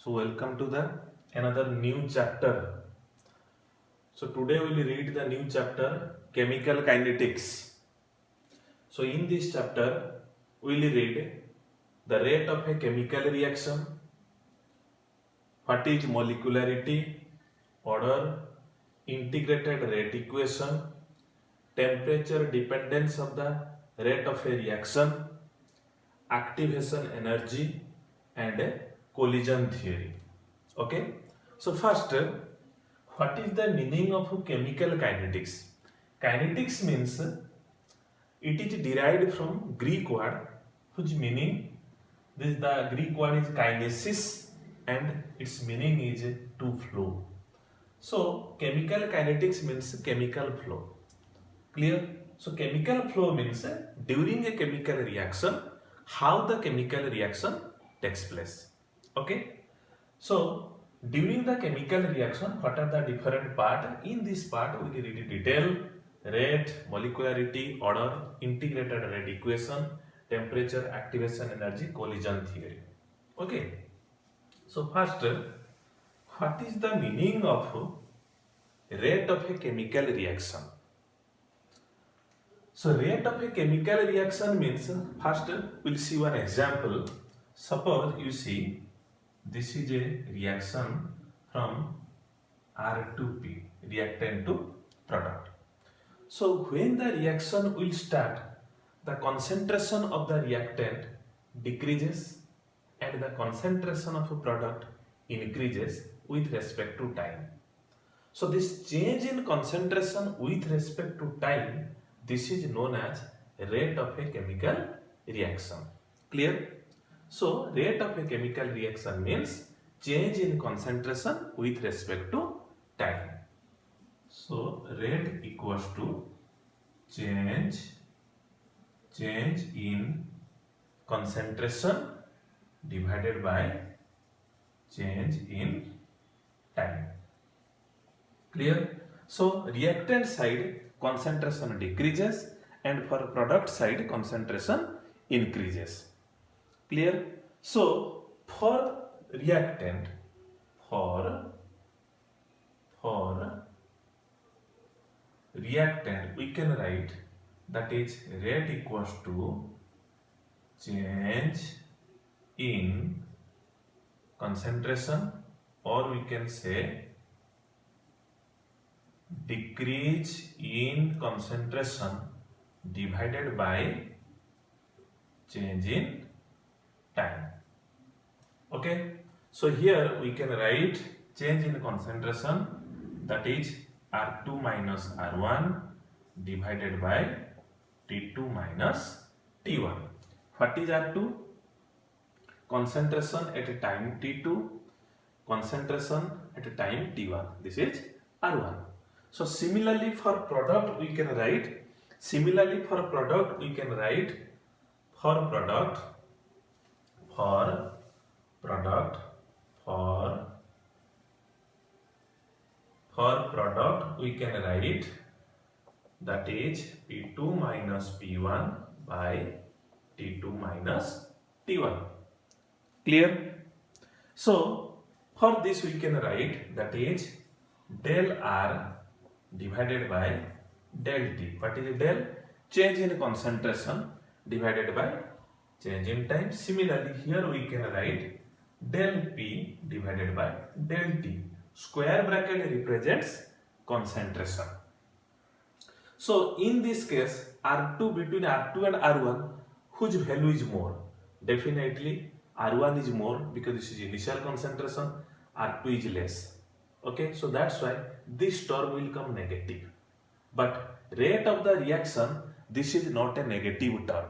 So welcome to the another new chapter. So today we will read the new chapter Chemical Kinetics. So in this chapter we will read the rate of a chemical reaction, what is molecularity, order, integrated rate equation, temperature dependence of the rate of a reaction, activation energy and collision theory. Okay, so first, what is the meaning of chemical kinetics? Kinetics means it is derived from Greek word whose meaning the Greek word is kinesis and its meaning is to flow. So chemical kinetics means chemical flow. Clear? So chemical flow means during a chemical reaction, how the chemical reaction takes place. Okay? So during the chemical reaction, what are the different parts? In this part, we will read in detail rate, molecularity, order, integrated rate equation, temperature, activation energy, collision theory. Okay. So first, what is the meaning of rate of a chemical reaction? So rate of a chemical reaction means first we'll see one example. Suppose you see this is a reaction from R to P, reactant to product. So when the reaction will start, the concentration of the reactant decreases and the concentration of a product increases with respect to time. So this change in concentration with respect to time, this is known as rate of a chemical reaction. Clear? So rate of a chemical reaction means change in concentration with respect to time. So rate equals to change in concentration divided by change in time. Clear? So reactant side concentration decreases and for product side concentration increases. Clear? So for reactant, for reactant we can write that is rate equals to change in concentration, or we can say decrease in concentration divided by change in time. Okay, so here we can write change in concentration, that is R2 minus R1 divided by T2 minus T1. What is R2? Concentration at a time T2, concentration at a time T1. This is R1. So similarly for product we can write for product we can write that is P2 minus P1 by T2 minus T1. Clear? So for this we can write that is del R divided by del T. What is del? Change in concentration divided by change in time. Similarly, here we can write del P divided by del T. Square bracket represents concentration. So in this case, R2 between R2 and R1, whose value is more? Definitely R1 is more because this is initial concentration, R2 is less. Okay, so that's why this term will come negative. But rate of the reaction, this is not a negative term.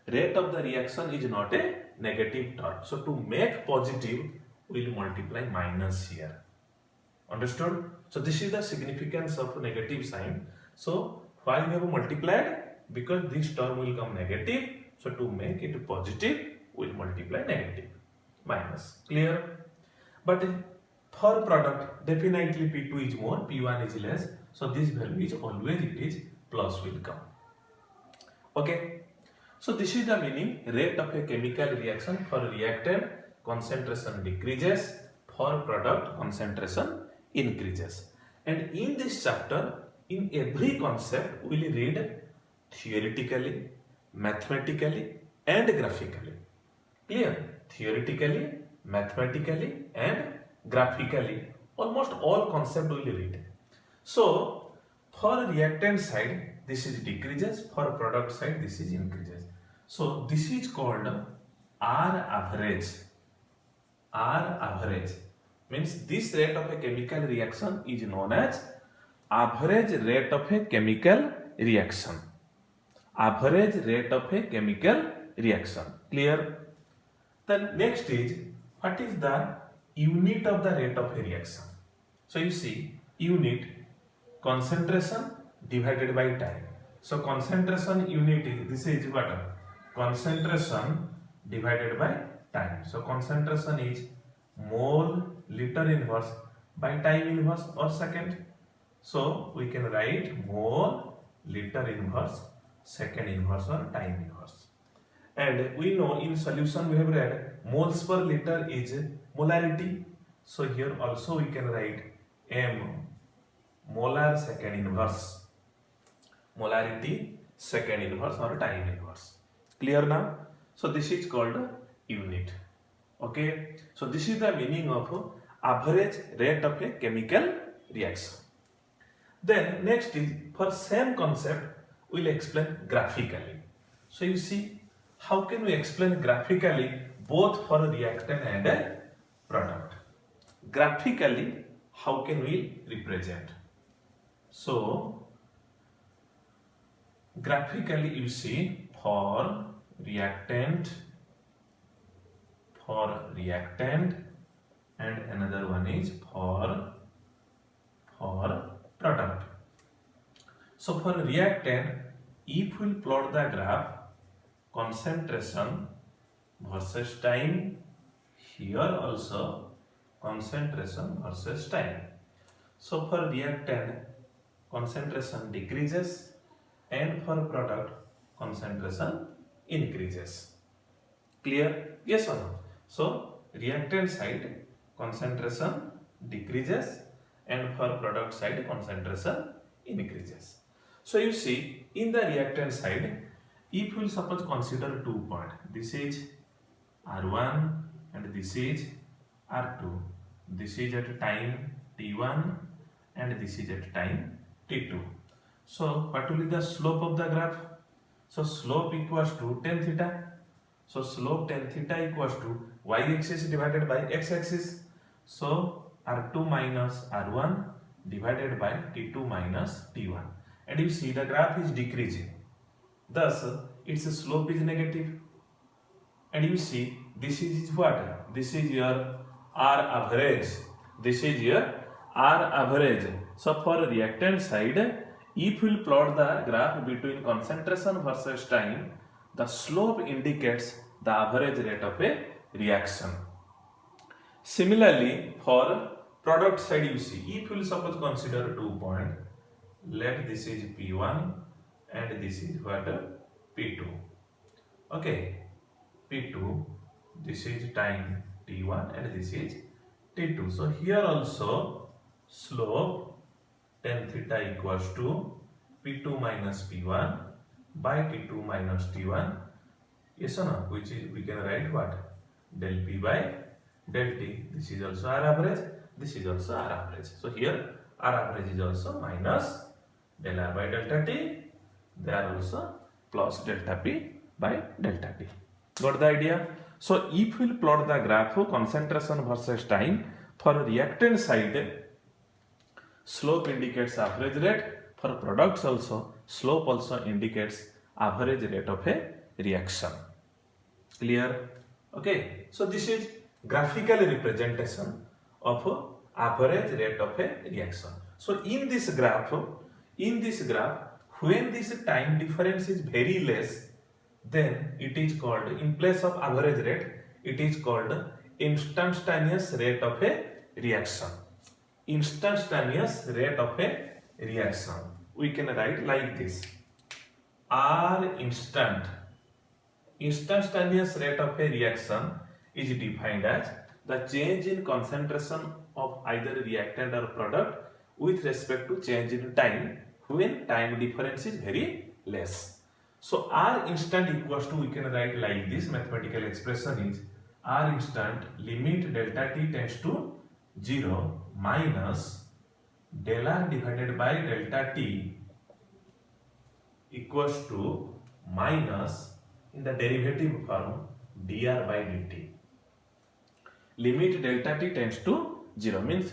Rate of the reaction is not a negative term. So to make positive, we will multiply minus here. Understood? So this is the significance of negative sign. So why we have multiplied? Because this term will come negative. So to make it positive, we will multiply negative. Minus. Clear? But for product, definitely P2 is more, P1 is less. So this value is always it is plus will come. Okay. So this is the meaning rate of a chemical reaction for reactant, concentration decreases, for product concentration increases. And in this chapter, in every concept we will read theoretically, mathematically and graphically. Clear? Theoretically, mathematically and graphically. Almost all concept we will read. So, for reactant side, this is decreases. For product side, this is increases. So, this is called R average. R average means this rate of a chemical reaction is known as average rate of a chemical reaction. Average rate of a chemical reaction. Clear? Then next is, what is the unit of the rate of a reaction? So you see, unit concentration divided by time. So concentration unit is, this is what? Concentration divided by time. So concentration is mole liter inverse by time inverse or second. So we can write mole liter inverse, second inverse or time inverse. And we know in solution we have read moles per liter is molarity. So here also we can write M molar second inverse. Molarity second inverse or time inverse. Clear now? So this is called unit. Okay. So this is the meaning of average rate of a chemical reaction. Then next is, for same concept we will explain graphically. So you see, how can we explain graphically both for a reactant and a product? Graphically, how can we represent? So, graphically you see, for reactant and another one is for product. So for reactant, if we plot the graph concentration versus time, here also concentration versus time. So for reactant, concentration decreases, and for product, concentration increases. Clear? Yes or no? So reactant side, concentration decreases, and for product side, concentration increases. So you see, in the reactant side, if we will suppose consider 2 points, this is R1 and this is R2. This is at time T1 and this is at time T2. So what will be the slope of the graph? So slope equals to tan theta. So slope tan theta equals to y-axis divided by x-axis. So R2 minus R1 divided by T2 minus T1. And you see the graph is decreasing. Thus, its slope is negative. And you see, this is what? This is your R average. This is your R average. So for reactant side, if we plot the graph between concentration versus time, the slope indicates the average rate of a reaction. Similarly, for product side, you see, if we will suppose consider 2 points, let this is P1 and this is what? P2. Okay, P2, this is time T1 and this is T2. So here also slope tan theta equals to P2 minus P1 by T2 minus T1. Yes or no? Which is, we can write what? Del P by del T. This is also R average. This is also R average. So here R average is also minus del R by delta T. They are also plus delta P by delta T. Got the idea? So if we will plot the graph of concentration versus time, for reactant side, slope indicates average rate. For products also, slope also indicates average rate of a reaction. Clear? Okay. So this is graphical representation of average rate of a reaction. So in this graph, when this time difference is very less, then it is called, in place of average rate, it is called instantaneous rate of a reaction. Instantaneous rate of a reaction. We can write like this: R instant. Instantaneous rate of a reaction is defined as the change in concentration of either reactant or product with respect to change in time when time difference is very less. So R instant equals to, we can write like this mathematical expression is R instant limit delta t tends to 0 minus del R divided by delta t equals to minus in the derivative form dr by dt. Limit delta t tends to 0 means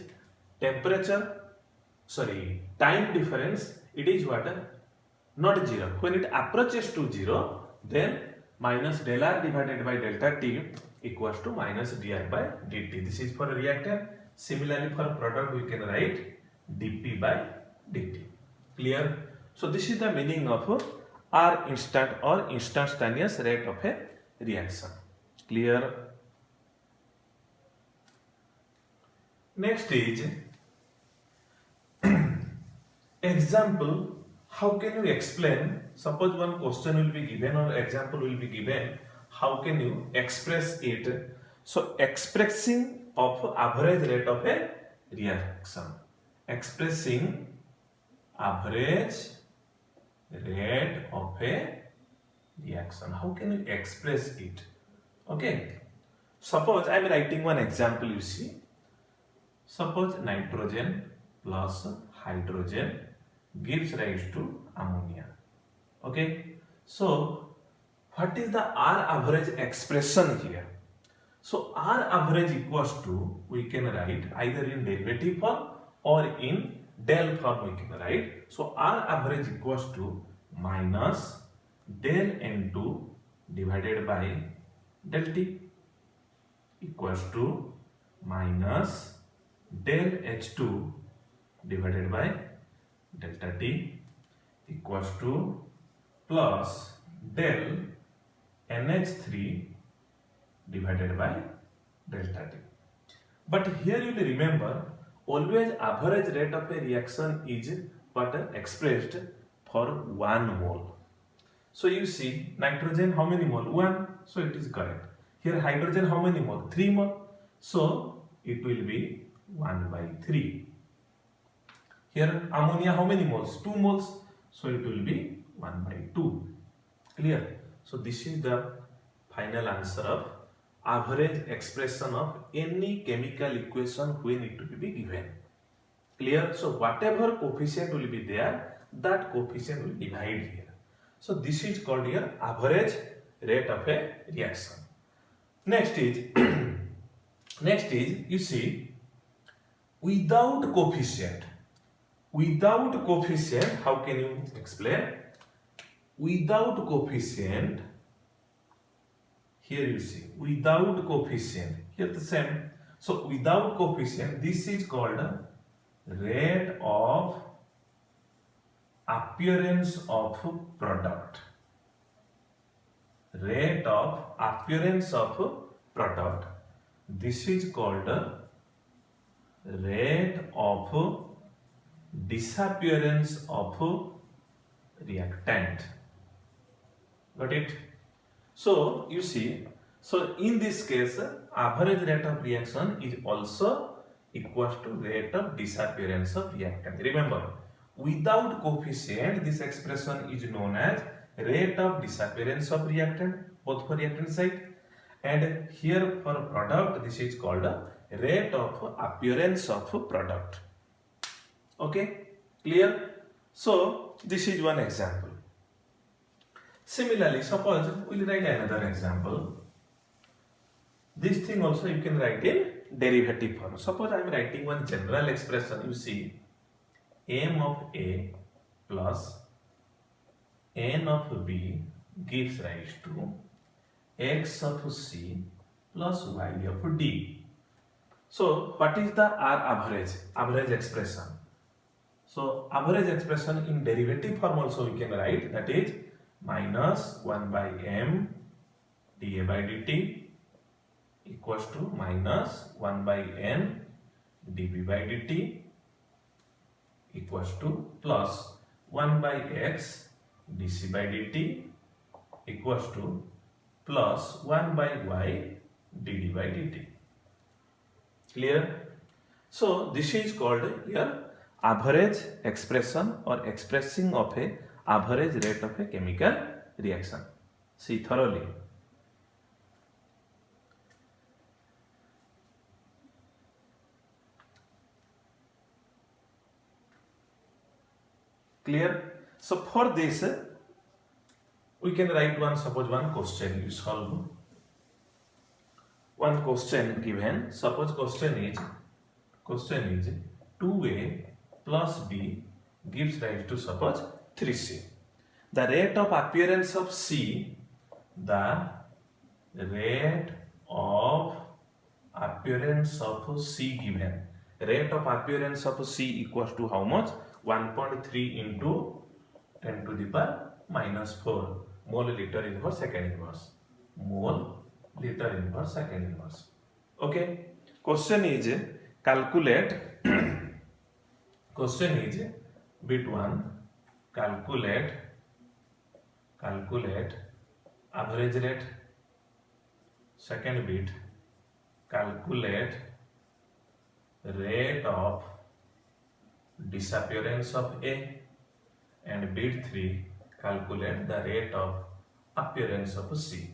time difference, it is what? Not 0. When it approaches to 0, then minus del R divided by delta t equals to minus dr by dt. This is for reactant. Similarly for product we can write dp by dt. Clear? So this is the meaning of R instant or instantaneous rate of a reaction. Clear? Next is example. How can you explain? Suppose one question will be given or example will be given. How can you express it? So expressing of average rate of a reaction. Expressing average rate of a reaction. How can you express it? Okay. Suppose I am writing one example, you see. Suppose nitrogen plus hydrogen gives rise to ammonia. Okay. So what is the R average expression here? So R average equals to, we can write either in derivative form or in del form we can write. So R average equals to minus del N2 divided by del T equals to minus del H2 divided by delta T equals to plus del NH3 divided by delta T. But here you will remember, always average rate of a reaction is what expressed for 1 mole. So you see nitrogen how many mole? 1. So it is correct. Here hydrogen how many mole? 3 mole. So it will be 1 by 3. Here ammonia how many moles? 2 moles. So it will be 1 by 2. Clear? So this is the final answer of average expression of any chemical equation when it will be given. Clear? So whatever coefficient will be there, that coefficient will divide here. So this is called here average rate of a reaction. Next is you see without coefficient. Without coefficient, how can you explain? Without coefficient, here you see without coefficient, here the same. So without coefficient, this is called rate of appearance of product. Rate of appearance of product. This is called rate of disappearance of reactant. Got it? So you see, so in this case, average rate of reaction is also equals to rate of disappearance of reactant. Remember, without coefficient, this expression is known as rate of disappearance of reactant, both for reactant side, and here for product, this is called rate of appearance of product. Okay, clear? So this is one example. Similarly, suppose we will write another example. This thing also you can write in derivative form. Suppose I am writing one general expression. You see, m of A plus n of B gives rise to x of C plus y of D. So what is the R average? Average expression. So average expression in derivative form also we can write, that is minus 1 by m dA by dt equals to minus 1 by n dB by dt equals to plus 1 by x dC by dt equals to plus 1 by y dd by dt. Clear? So this is called your average expression or expressing of a average rate of a chemical reaction. See thoroughly. Clear? So for this we can write suppose one question you solve. One question given, suppose question is 2a plus b gives rise to suppose 3c. The rate of appearance of C, the rate of appearance of C given, rate of appearance of C equals to how much? 1.3 into 10 to the power minus 4 mole liter inverse second inverse. Mole liter inverse second inverse. Okay. Question is calculate. Question is bit 1. Calculate average rate. Second bit, calculate rate of disappearance of A, and bit 3, calculate the rate of appearance of C.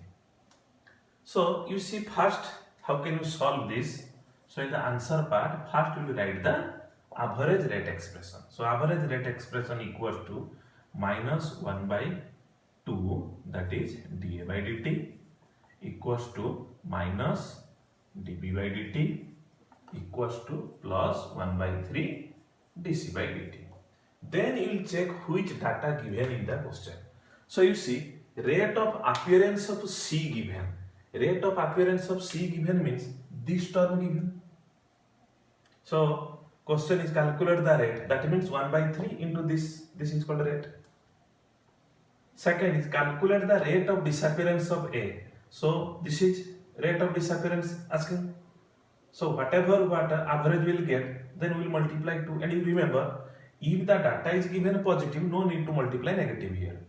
So you see first how can you solve this? So in the answer part, first you will write the average rate expression. So average rate expression equals to minus 1 by 2, that is dA by dt, equals to minus dB by dt equals to plus 1 by 3 dC by dt. Then you will check which data given in the question. So you see rate of appearance of C given. Rate of appearance of C given means this term given. So question is calculate the rate. That means 1 by 3 into this. This is called rate. Second is calculate the rate of disappearance of A. So this is rate of disappearance asking. So whatever average will get, then we will multiply 2. And you remember, if the data is given positive, no need to multiply negative here.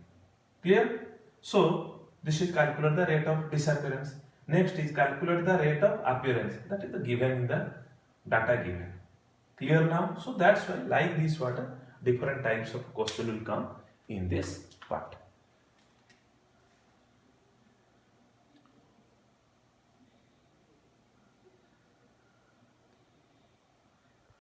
Clear? So this is calculate the rate of disappearance. Next is calculate the rate of appearance. That is the given in the data given. Clear now? So that's why like this different types of question will come in this part.